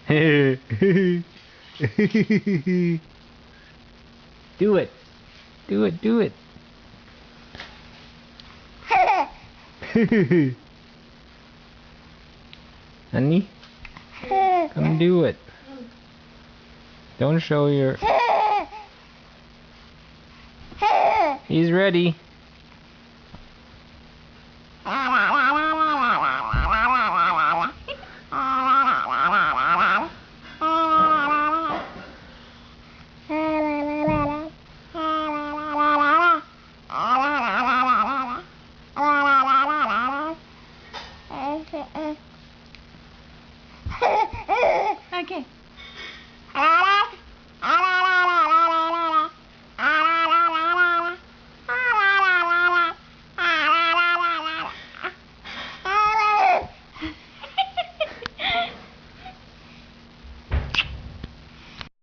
Do it. Do it, do it. Honey, come do it. Don't show your... He's ready.